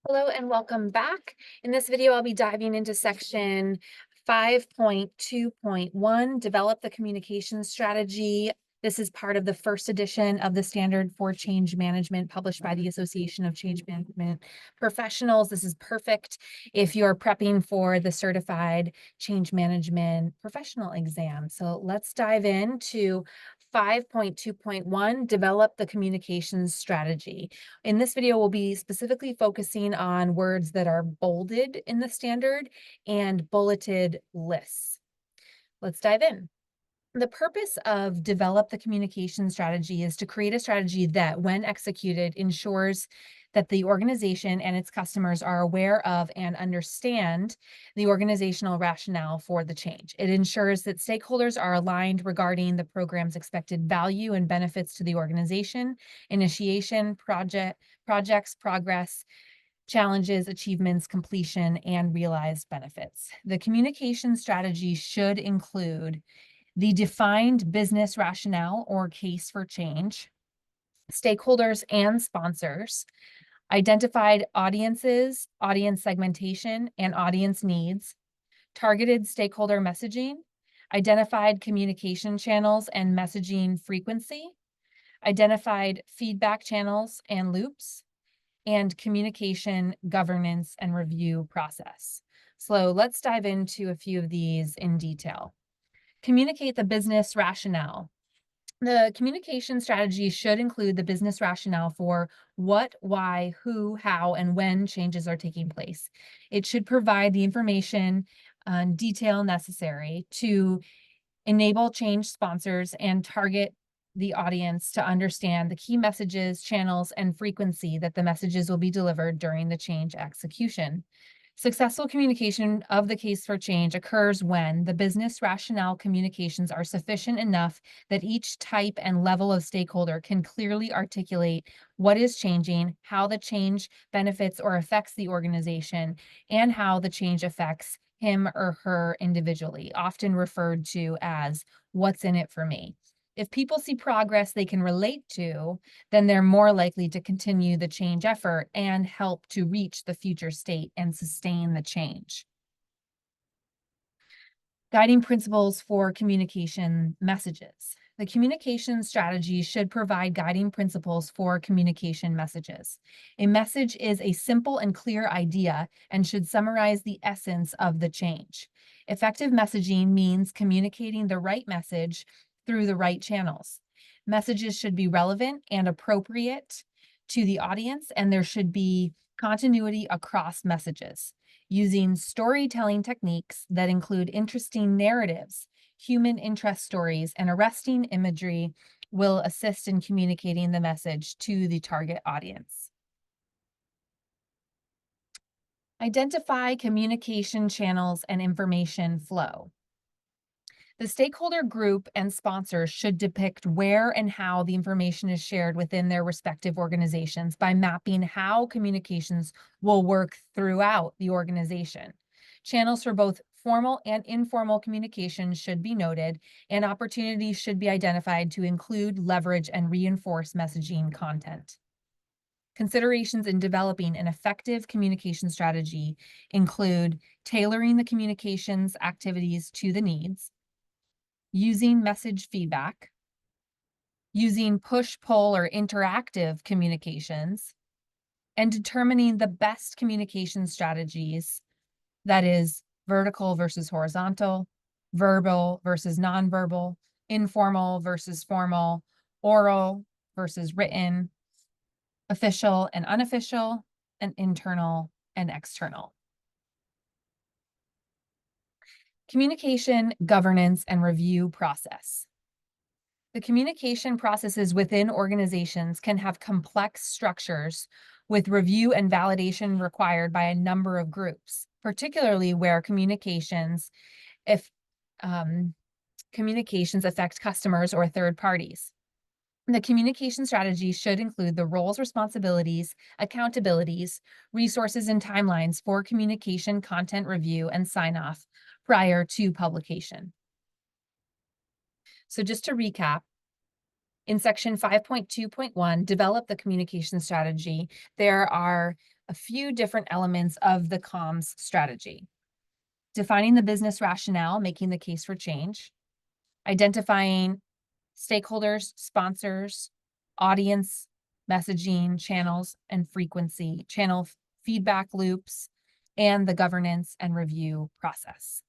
Hello and welcome back. In this video, I'll be diving into section 5.2.1, develop the communication strategy. This is part of the first edition of the Standard for Change Management published by the Association of Change Management Professionals. This is perfect if you're prepping for the Certified Change Management Professional exam. So let's dive into 5.2.1, develop the communication strategy. In this video, we'll be specifically focusing on words that are bolded in the standard and bulleted lists. Let's dive in. The purpose of develop the communication strategy is to create a strategy that, when executed, ensures that the organization and its customers are aware of and understand the organizational rationale for the change. It ensures that stakeholders are aligned regarding the program's expected value and benefits to the organization, initiation, projects, progress, challenges, achievements, completion, and realized benefits. The communication strategy should include the defined business rationale or case for change, stakeholders and sponsors, identified audiences, audience segmentation, and audience needs, targeted stakeholder messaging, identified communication channels and messaging frequency, identified feedback channels and loops, and communication governance and review process. So let's dive into a few of these in detail. Communicate the business rationale. The communication strategy should include the business rationale for what, why, who, how, and when changes are taking place. It should provide the information and detail necessary to enable change sponsors and target the audience to understand the key messages, channels, and frequency that the messages will be delivered during the change execution. Successful communication of the case for change occurs when the business rationale communications are sufficient enough that each type and level of stakeholder can clearly articulate what is changing, how the change benefits or affects the organization, and how the change affects him or her individually, often referred to as what's in it for me. If people see progress they can relate to, then they're more likely to continue the change effort and help to reach the future state and sustain the change. Guiding principles for communication messages. The communication strategy should provide guiding principles for communication messages. A message is a simple and clear idea and should summarize the essence of the change. Effective messaging means communicating the right message through the right channels. Messages should be relevant and appropriate to the audience, and there should be continuity across messages. Using storytelling techniques that include interesting narratives, human interest stories, and arresting imagery will assist in communicating the message to the target audience. Identify communication channels and information flow. The stakeholder group and sponsors should depict where and how the information is shared within their respective organizations by mapping how communications will work throughout the organization. Channels for both formal and informal communication should be noted, and opportunities should be identified to include, leverage, and reinforce messaging content. Considerations in developing an effective communication strategy include tailoring the communications activities to the needs, using message feedback, using push, pull, or interactive communications, and determining the best communication strategies, that is, vertical versus horizontal, verbal versus nonverbal, informal versus formal, oral versus written, official and unofficial, and internal and external. Communication, governance, and review process. The communication processes within organizations can have complex structures with review and validation required by a number of groups, particularly where communications affect customers or third parties. The communication strategy should include the roles, responsibilities, accountabilities, resources, and timelines for communication content review and sign-off prior to publication. So just to recap, in section 5.2.1, develop the communication strategy, there are a few different elements of the comms strategy. Defining the business rationale, making the case for change, identifying stakeholders, sponsors, audience, messaging channels and frequency, channel feedback loops, and the governance and review process.